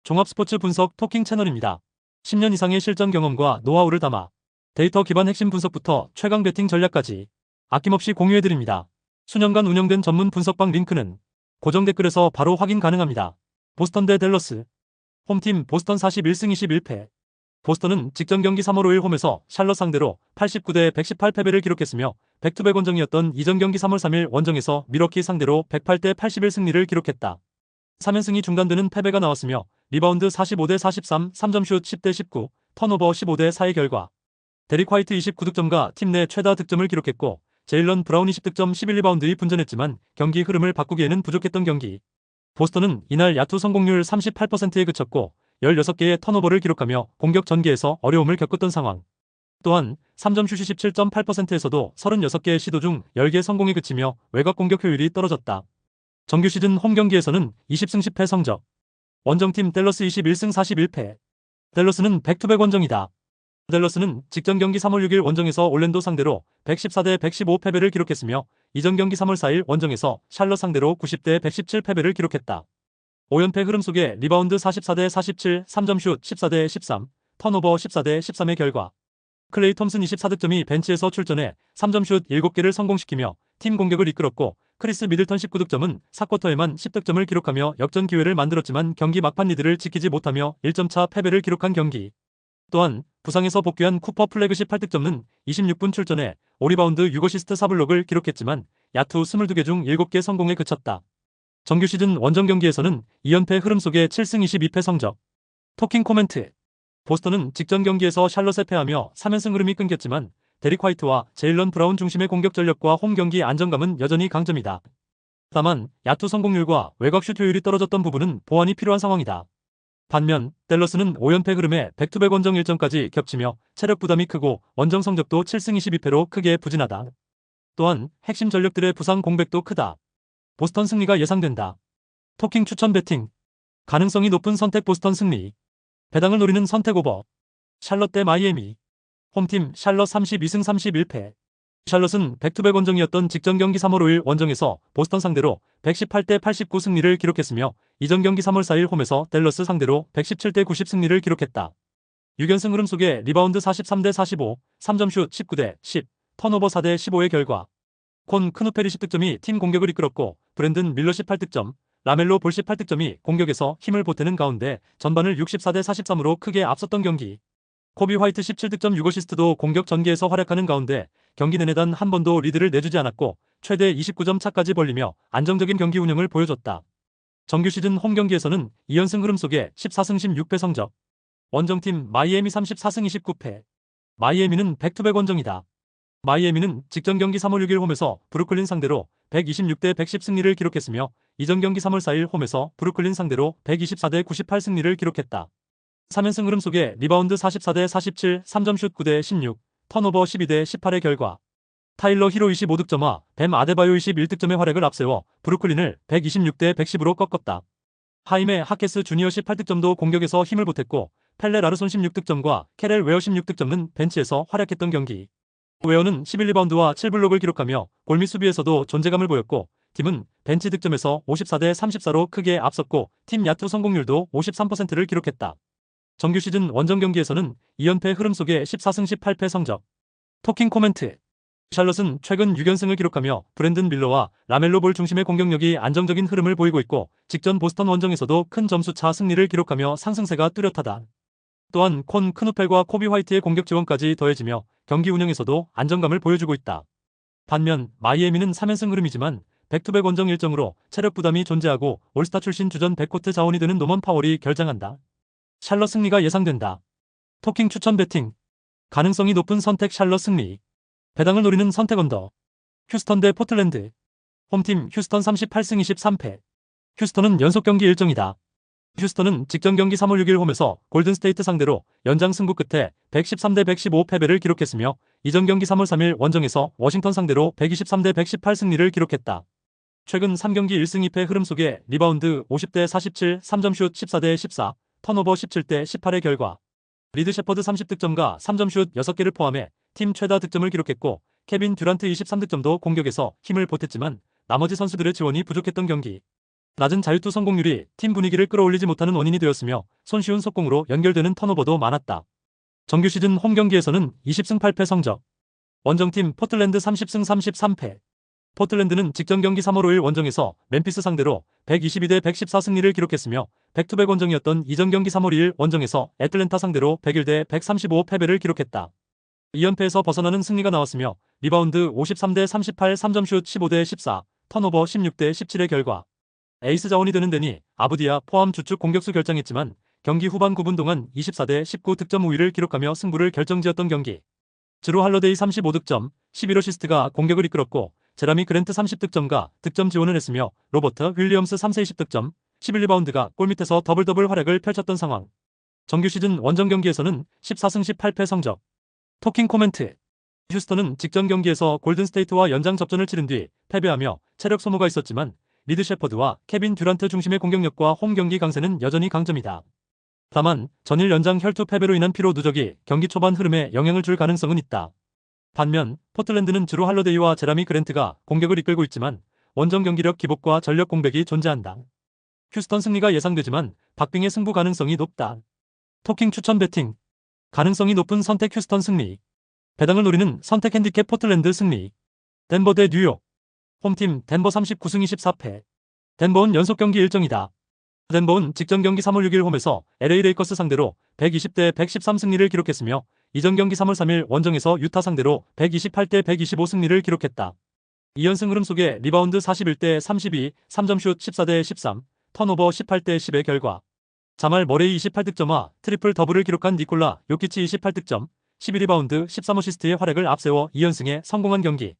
종합 스포츠 분석 토킹 채널입니다. 10년 이상의 실전 경험과 노하우를 담아 데이터 기반 핵심 분석부터 최강 배팅 전략까지 아낌없이 공유해드립니다. 수년간 운영된 전문 분석방 링크는 고정 댓글에서 바로 확인 가능합니다. 보스턴 대 댈러스. 홈팀 보스턴 41승 21패. 보스턴은 직전 경기 3월 5일 홈에서 샬럿 상대로 89대 118 패배를 기록했으며 백투백 원정이었던 이전 경기 3월 3일 원정에서 밀워키 상대로 108대 81 승리를 기록했다. 3연승이 중단되는 패배가 나왔으며 리바운드 45대 43, 3점슛 10대 19, 턴오버 15대 4의 결과 데릭 화이트 29득점과 팀 내 최다 득점을 기록했고 제일런 브라운 20득점 11리바운드의 분전했지만 경기 흐름을 바꾸기에는 부족했던 경기. 보스턴은 이날 야투 성공률 38%에 그쳤고 16개의 턴오버를 기록하며 공격 전개에서 어려움을 겪었던 상황. 또한 3점 슛이 17.8%에서도 36개의 시도 중 10개 성공에 그치며 외곽 공격 효율이 떨어졌다. 정규 시즌 홈 경기에서는 20승 10패 성적. 원정팀 댈러스 21승 41패. 댈러스는 백투백 원정이다. 댈러스는 직전 경기 3월 6일 원정에서 올랜도 상대로 114대 115 패배를 기록했으며 이전 경기 3월 4일 원정에서 샬럿 상대로 90대 117 패배를 기록했다. 5연패 흐름 속에 리바운드 44대 47, 3점슛 14대 13, 턴오버 14대 13의 결과 클레이 톰슨 24득점이 벤치에서 출전해 3점슛 7개를 성공시키며 팀 공격을 이끌었고 크리스 미들턴 19득점은 4쿼터에만 10득점을 기록하며 역전 기회를 만들었지만 경기 막판 리드를 지키지 못하며 1점차 패배를 기록한 경기. 또한 부상에서 복귀한 쿠퍼 플래그십 8득점은 26분 출전해 5리바운드 6어시스트 4블록을 기록했지만 야투 22개 중 7개 성공에 그쳤다. 정규 시즌 원정 경기에서는 2연패 흐름 속에 7승 22패 성적. 토킹 코멘트. 보스턴은 직전 경기에서 샬럿에 패하며 3연승 흐름이 끊겼지만 데릭 화이트와 제일런 브라운 중심의 공격 전력과 홈 경기 안정감은 여전히 강점이다. 다만 야투 성공률과 외곽슛 효율이 떨어졌던 부분은 보완이 필요한 상황이다. 반면 댈러스는 5연패 흐름에 백투백 원정 일정까지 겹치며 체력 부담이 크고 원정 성적도 7승 22패로 크게 부진하다. 또한 핵심 전력들의 부상 공백도 크다. 보스턴 승리가 예상된다. 토킹 추천 배팅. 가능성이 높은 선택 보스턴 승리. 배당을 노리는 선택 오버. 샬럿 대 마이애미. 홈팀 샬럿 32승 31패. 샬럿은 백투백 원정이었던 직전 경기 3월 5일 원정에서 보스턴 상대로 118대 89 승리를 기록했으며 이전 경기 3월 4일 홈에서 댈러스 상대로 117대 90 승리를 기록했다. 6연승 흐름 속에 리바운드 43대 45, 3점슛 19대 10, 턴오버 4대 15의 결과 콘 크누페리 10득점이 팀 공격을 이끌었고 브랜든 밀러 18득점, 라멜로 볼 18득점이 공격에서 힘을 보태는 가운데 전반을 64대 43으로 크게 앞섰던 경기. 코비 화이트 17득점 6어시스트도 공격 전개에서 활약하는 가운데 경기 내내 단 한 번도 리드를 내주지 않았고 최대 29점 차까지 벌리며 안정적인 경기 운영을 보여줬다. 정규 시즌 홈 경기에서는 2연승 흐름 속에 14승 16패 성적. 원정팀 마이애미 34승 29패. 마이애미는 백투백 원정이다. 마이애미는 직전 경기 3월 6일 홈에서 브루클린 상대로 126대 110 승리를 기록했으며 이전 경기 3월 4일 홈에서 브루클린 상대로 124대 98 승리를 기록했다. 3연승 흐름 속에 리바운드 44대 47, 3점슛 9대 16, 턴오버 12대 18의 결과 타일러 히로 25득점과 뱀 아데바요 21득점의 활약을 앞세워 브루클린을 126대 110으로 꺾었다. 하임의 하케스 주니어 18득점도 공격에서 힘을 보탰고 펠레 라르손 16득점과 캐렐 웨어 16득점은 벤치에서 활약했던 경기. 웨어는 11리바운드와 7블록을 기록하며 골밑 수비에서도 존재감을 보였고 팀은 벤치 득점에서 54대 34로 크게 앞섰고 팀 야투 성공률도 53%를 기록했다. 정규 시즌 원정 경기에서는 2연패 흐름 속에 14승 18패 성적. 토킹 코멘트. 샬럿은 최근 6연승을 기록하며 브랜든 밀러와 라멜로 볼 중심의 공격력이 안정적인 흐름을 보이고 있고 직전 보스턴 원정에서도 큰 점수차 승리를 기록하며 상승세가 뚜렷하다. 또한 콘 크누펠과 코비 화이트의 공격 지원까지 더해지며 경기 운영에서도 안정감을 보여주고 있다. 반면 마이애미는 3연승 흐름이지만 백투백 원정 일정으로 체력 부담이 존재하고 올스타 출신 주전 백코트 자원이 되는 노먼 파월이 결장한다. 샬럿 승리가 예상된다. 토킹 추천 배팅. 가능성이 높은 선택 샬럿 승리. 배당을 노리는 선택 언더. 휴스턴 대 포틀랜드. 홈팀 휴스턴 38승 23패. 휴스턴은 연속 경기 일정이다. 휴스턴은 직전 경기 3월 6일 홈에서 골든스테이트 상대로 연장 승부 끝에 113대 115 패배를 기록했으며 이전 경기 3월 3일 원정에서 워싱턴 상대로 123대 118 승리를 기록했다. 최근 3경기 1승 2패 흐름 속에 리바운드 50대 47, 3점슛 14대 14, 턴오버 17대 18의 결과 리드 셰퍼드 30득점과 3점슛 6개를 포함해 팀 최다 득점을 기록했고 케빈 듀란트 23득점도 공격에서 힘을 보탰지만 나머지 선수들의 지원이 부족했던 경기. 낮은 자유투 성공률이 팀 분위기를 끌어올리지 못하는 원인이 되었으며 손쉬운 속공으로 연결되는 턴오버도 많았다. 정규 시즌 홈 경기에서는 20승 8패 성적. 원정팀 포틀랜드 30승 33패. 포틀랜드는 직전 경기 3월 5일 원정에서 멤피스 상대로 122대 114 승리를 기록했으며 백투백 원정이었던 이전 경기 3월 2일 원정에서 애틀랜타 상대로 101대 135 패배를 기록했다. 2연패에서 벗어나는 승리가 나왔으며 리바운드 53대 38 3점슛 15대 14 턴오버 16대 17의 결과 에이스 자원이 되는 데니 아브디아 포함 주축 공격수 결정했지만 경기 후반 9분 동안 24대 19 득점 우위를 기록하며 승부를 결정지었던 경기. 주로 할러데이 35득점, 11어시스트가 공격을 이끌었고 제라미 그랜트 30득점과 득점 지원을 했으며 로버트 윌리엄스 3세 20득점, 11리바운드가 골밑에서 더블 활약을 펼쳤던 상황. 정규 시즌 원정 경기에서는 14승 18패 성적. 토킹 코멘트. 휴스턴은 직전 경기에서 골든스테이트와 연장 접전을 치른 뒤 패배하며 체력 소모가 있었지만 리드 셰퍼드와 케빈 듀란트 중심의 공격력과 홈 경기 강세는 여전히 강점이다. 다만 전일 연장 혈투 패배로 인한 피로 누적이 경기 초반 흐름에 영향을 줄 가능성은 있다. 반면 포틀랜드는 주로 할러데이와 제라미 그랜트가 공격을 이끌고 있지만 원정 경기력 기복과 전력 공백이 존재한다. 휴스턴 승리가 예상되지만 박빙의 승부 가능성이 높다. 토킹 추천 배팅. 가능성이 높은 선택 휴스턴 승리. 배당을 노리는 선택 핸디캡 포틀랜드 승리. 덴버 대 뉴욕. 홈팀 덴버 39승 24패. 덴버는 연속 경기 일정이다. 덴버는 직전 경기 3월 6일 홈에서 LA 레이커스 상대로 120대 113 승리를 기록했으며 이전 경기 3월 3일 원정에서 유타 상대로 128대 125 승리를 기록했다. 2연승 흐름 속에 리바운드 41대 32, 3점슛 14대 13, 턴오버 18대 10의 결과 자말 머레이 28득점과 트리플 더블을 기록한 니콜라 요키치 28득점, 12리바운드 13어시스트의 활약을 앞세워 2연승에 성공한 경기.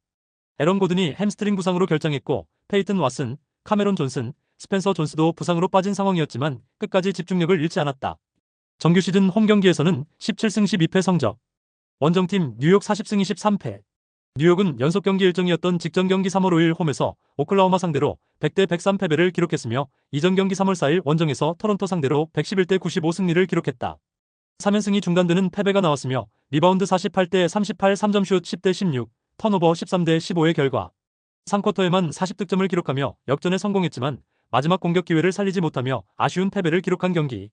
에런 고든이 햄스트링 부상으로 결장했고 페이튼 왓슨, 카메론 존슨, 스펜서 존스도 부상으로 빠진 상황이었지만 끝까지 집중력을 잃지 않았다. 정규 시즌 홈 경기에서는 17승 12패 성적. 원정팀 뉴욕 40승 23패. 뉴욕은 연속 경기 일정이었던 직전 경기 3월 5일 홈에서 오클라호마 상대로 100대 103 패배를 기록했으며 이전 경기 3월 4일 원정에서 토론토 상대로 111대 95 승리를 기록했다. 3연승이 중단되는 패배가 나왔으며 리바운드 48대 38 3점슛 10대 16, 턴오버 13대 15의 결과 3쿼터에만 40득점을 기록하며 역전에 성공했지만 마지막 공격 기회를 살리지 못하며 아쉬운 패배를 기록한 경기.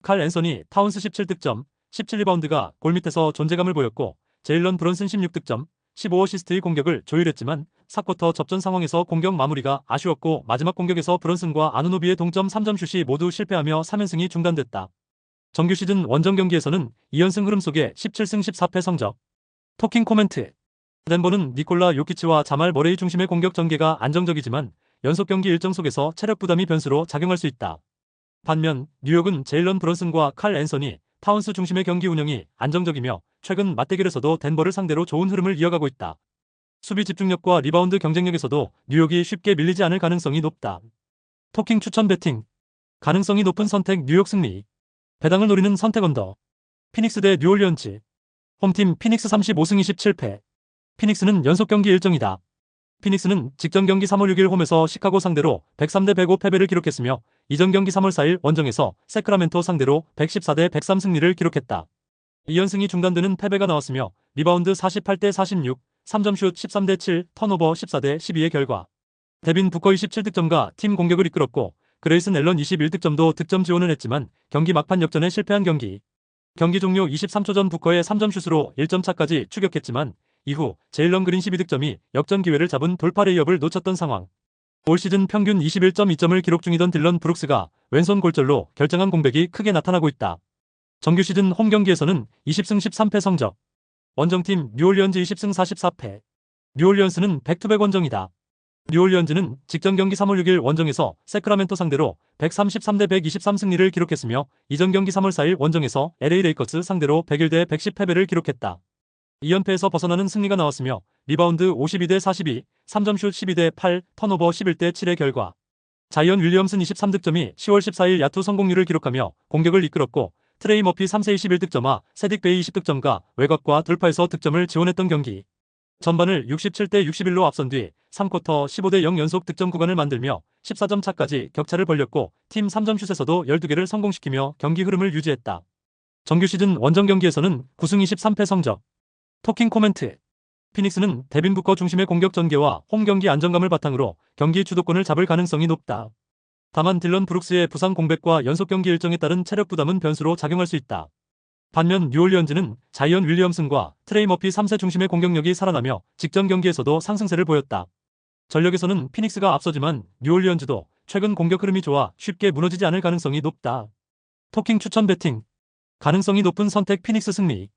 칼 앤서니 타운스 17득점, 17리바운드가 골밑에서 존재감을 보였고 제일런 브런슨 16득점, 15어시스트의 공격을 조율했지만 4쿼터 접전 상황에서 공격 마무리가 아쉬웠고 마지막 공격에서 브런슨과 아누노비의 동점 3점슛이 모두 실패하며 3연승이 중단됐다. 정규 시즌 원정 경기에서는 2연승 흐름 속에 17승 14패 성적. 토킹 코멘트. 덴버는 니콜라 요키치와 자말 머레이 중심의 공격 전개가 안정적이지만 연속 경기 일정 속에서 체력 부담이 변수로 작용할 수 있다. 반면 뉴욕은 제일런 브런슨과 칼 앤서니, 타운스 중심의 경기 운영이 안정적이며 최근 맞대결에서도 덴버를 상대로 좋은 흐름을 이어가고 있다. 수비 집중력과 리바운드 경쟁력에서도 뉴욕이 쉽게 밀리지 않을 가능성이 높다. 토킹 추천 배팅. 가능성이 높은 선택 뉴욕 승리. 배당을 노리는 선택 언더. 피닉스 대 뉴올리언즈. 홈팀 피닉스 35승 27패. 피닉스는 연속 경기 일정이다. 피닉스는 직전 경기 3월 6일 홈에서 시카고 상대로 103대 105 패배를 기록했으며 이전 경기 3월 4일 원정에서 세크라멘토 상대로 114대 103 승리를 기록했다. 2연승이 중단되는 패배가 나왔으며 리바운드 48대 46, 3점슛 13대 7, 턴오버 14대 12의 결과 데빈 부커 27득점과 팀 공격을 이끌었고 그레이슨 앨런 21득점도 득점 지원을 했지만 경기 막판 역전에 실패한 경기. 경기 종료 23초 전 부커의 3점슛으로 1점 차까지 추격했지만 이후 제일런 그린 12득점이 역전 기회를 잡은 돌파 레이업을 놓쳤던 상황. 올 시즌 평균 21.2점을 기록 중이던 딜런 브룩스가 왼손 골절로 결정한 공백이 크게 나타나고 있다. 정규 시즌 홈 경기에서는 20승 13패 성적. 원정팀 뉴올리언즈 20승 44패. 뉴올리언스는 백투백 원정이다. 뉴올리언즈는 직전 경기 3월 6일 원정에서 세크라멘토 상대로 133대 123 승리를 기록했으며 이전 경기 3월 4일 원정에서 LA 레이커스 상대로 101대 110 패배를 기록했다. 2연패에서 벗어나는 승리가 나왔으며 리바운드 52대 42, 3점슛 12대 8, 턴오버 11대 7의 결과 자이언 윌리엄슨 23득점이 10월 14일 야투 성공률을 기록하며 공격을 이끌었고 트레이 머피 3세 21득점과 세딕 베이 20득점과 외곽과 돌파에서 득점을 지원했던 경기. 전반을 67대 61로 앞선 뒤 3쿼터 15대 0 연속 득점 구간을 만들며 14점 차까지 격차를 벌렸고 팀 3점슛에서도 12개를 성공시키며 경기 흐름을 유지했다. 정규 시즌 원정 경기에서는 9승 23패 성적. 토킹 코멘트. 피닉스는 데빈 부커 중심의 공격 전개와 홈 경기 안정감을 바탕으로 경기 주도권을 잡을 가능성이 높다. 다만 딜런 브룩스의 부상 공백과 연속 경기 일정에 따른 체력 부담은 변수로 작용할 수 있다. 반면 뉴올리언즈는 자이언 윌리엄슨과 트레이 머피 3세 중심의 공격력이 살아나며 직전 경기에서도 상승세를 보였다. 전력에서는 피닉스가 앞서지만 뉴올리언즈도 최근 공격 흐름이 좋아 쉽게 무너지지 않을 가능성이 높다. 토킹 추천 배팅. 가능성이 높은 선택 피닉스 승리.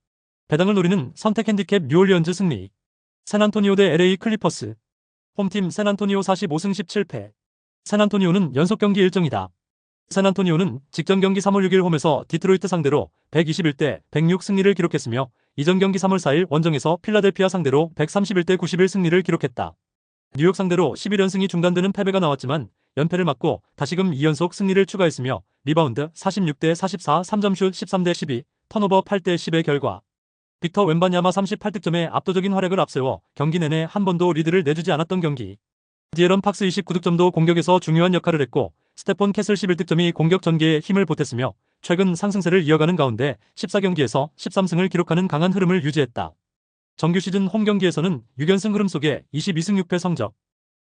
배당을 노리는 선택 핸디캡 뉴올리언즈 승리. 샌안토니오 대 LA 클리퍼스. 홈팀 샌안토니오 45승 17패. 샌안토니오는 연속 경기 일정이다. 샌안토니오는 직전 경기 3월 6일 홈에서 디트로이트 상대로 121대 106 승리를 기록했으며 이전 경기 3월 4일 원정에서 필라델피아 상대로 131대 91 승리를 기록했다. 뉴욕 상대로 11연승이 중단되는 패배가 나왔지만 연패를 막고 다시금 2연속 승리를 추가했으며 리바운드 46대 44, 3점슛 13대 12, 턴오버 8대 10의 결과 빅터 웬바냐마 38득점의 압도적인 활약을 앞세워 경기 내내 한 번도 리드를 내주지 않았던 경기. 디에런 팍스 29득점도 공격에서 중요한 역할을 했고 스테폰 캐슬 11득점이 공격 전개에 힘을 보탰으며 최근 상승세를 이어가는 가운데 14경기에서 13승을 기록하는 강한 흐름을 유지했다. 정규 시즌 홈 경기에서는 6연승 흐름 속에 22승 6패 성적.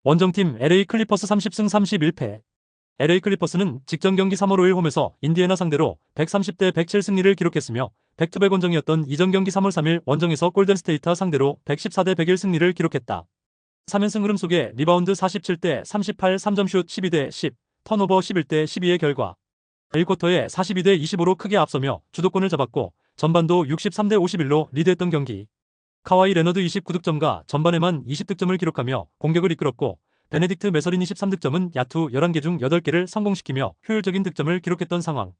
원정팀 LA 클리퍼스 30승 31패. LA 클리퍼스는 직전 경기 3월 5일 홈에서 인디애나 상대로 130대 107 승리를 기록했으며 백투백 원정이었던 이전 경기 3월 3일 원정에서 골든스테이트 상대로 114대 101 승리를 기록했다. 3연승 흐름 속에 리바운드 47대 38, 3점슛 12대 10, 턴오버 11대 12의 결과 1쿼터에 42대 25로 크게 앞서며 주도권을 잡았고 전반도 63대 51로 리드했던 경기. 카와이 레너드 29득점과 전반에만 20득점을 기록하며 공격을 이끌었고 베네딕트 메서린 23득점은 야투 11개 중 8개를 성공시키며 효율적인 득점을 기록했던 상황.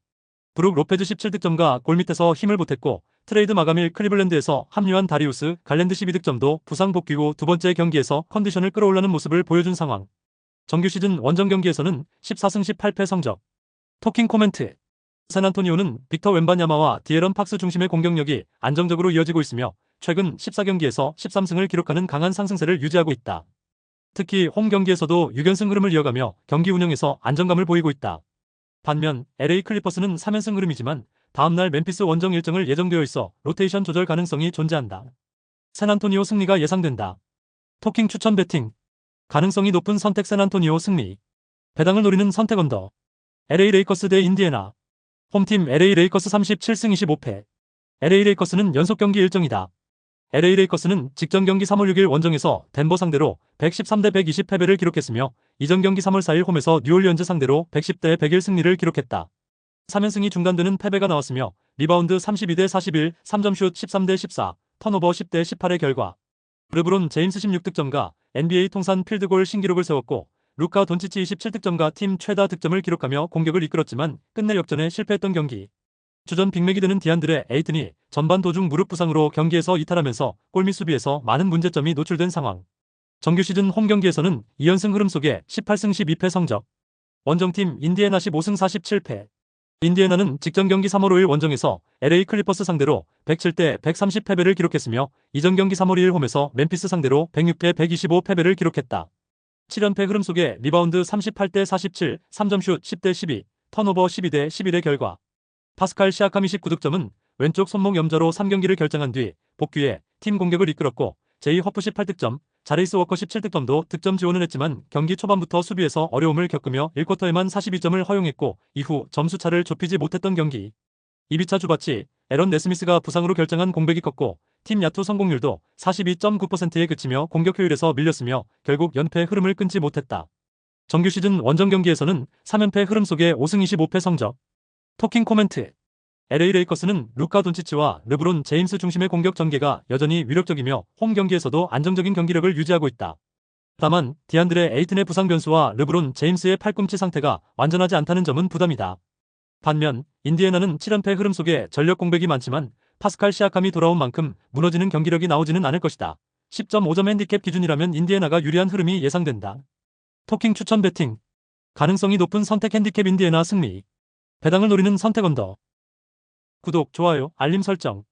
브룩 로페즈 17득점과 골 밑에서 힘을 보탰고 트레이드 마감일 클리블랜드에서 합류한 다리우스 갈랜드 12득점도 부상 복귀 후 두 번째 경기에서 컨디션을 끌어올라는 모습을 보여준 상황. 정규 시즌 원정 경기에서는 14승 18패 성적. 토킹 코멘트. 샌안토니오는 빅터 웬바냐마와 디에런 팍스 중심의 공격력이 안정적으로 이어지고 있으며 최근 14경기에서 13승을 기록하는 강한 상승세를 유지하고 있다. 특히 홈 경기에서도 6연승 흐름을 이어가며 경기 운영에서 안정감을 보이고 있다. 반면 LA 클리퍼스는 3연승 흐름이지만 다음날 멤피스 원정 일정을 예정되어 있어 로테이션 조절 가능성이 존재한다. 샌안토니오 승리가 예상된다. 토킹 추천 배팅. 가능성이 높은 선택 샌안토니오 승리. 배당을 노리는 선택 언더. LA 레이커스 대 인디애나. 홈팀 LA 레이커스 37승 25패. LA 레이커스는 연속 경기 일정이다. LA 레이커스는 직전 경기 3월 6일 원정에서 덴버 상대로 113대 120 패배를 기록했으며 이전 경기 3월 4일 홈에서 뉴올리언즈 상대로 110대 101 승리를 기록했다. 3연승이 중단되는 패배가 나왔으며 리바운드 32대 41, 3점슛 13대 14, 턴오버 10대 18의 결과 르브론 제임스 16득점과 NBA 통산 필드골 신기록을 세웠고 루카 돈치치 27득점과 팀 최다 득점을 기록하며 공격을 이끌었지만 끝내 역전에 실패했던 경기. 주전 빅맥이 되는 디안드레 에이튼이 전반 도중 무릎 부상으로 경기에서 이탈하면서 골밑 수비에서 많은 문제점이 노출된 상황. 정규 시즌 홈 경기에서는 2연승 흐름 속에 18승 12패 성적. 원정팀 인디애나 15승 47패. 인디애나는 직전 경기 3월 5일 원정에서 LA 클리퍼스 상대로 107대 130 패배를 기록했으며 이전 경기 3월 2일 홈에서 멤피스 상대로 106대 125 패배를 기록했다. 7연패 흐름 속에 리바운드 38대 47, 3점슛 10대 12, 턴오버 12대 11의 결과 파스칼 시아캄 29득점은 왼쪽 손목 염좌로 3경기를 결정한 뒤 복귀해 팀 공격을 이끌었고 제이 허프 18득점, 자레이스 워커 17득점도 득점 지원을 했지만 경기 초반부터 수비에서 어려움을 겪으며 1쿼터에만 42점을 허용했고 이후 점수차를 좁히지 못했던 경기. 2비차 주바치, 에런 네스미스가 부상으로 결정한 공백이 컸고 팀 야투 성공률도 42.9%에 그치며 공격 효율에서 밀렸으며 결국 연패 흐름을 끊지 못했다. 정규 시즌 원정 경기에서는 3연패 흐름 속에 5승 25패 성적. 토킹 코멘트. LA 레이커스는 루카 돈치치와 르브론 제임스 중심의 공격 전개가 여전히 위력적이며 홈 경기에서도 안정적인 경기력을 유지하고 있다. 다만 디안드레 에이튼의 부상 변수와 르브론 제임스의 팔꿈치 상태가 완전하지 않다는 점은 부담이다. 반면 인디애나는 7연패 흐름 속에 전력 공백이 많지만 파스칼 시아캄이 돌아온 만큼 무너지는 경기력이 나오지는 않을 것이다. 10.5점 핸디캡 기준이라면 인디애나가 유리한 흐름이 예상된다. 토킹 추천 배팅. 가능성이 높은 선택 핸디캡 인디애나 승리. 배당을 노리는 선택 언더. 구독, 좋아요, 알림 설정.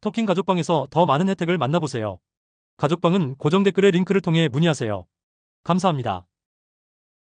토킹 가족방에서 더 많은 혜택을 만나보세요. 가족방은 고정 댓글의 링크를 통해 문의하세요. 감사합니다.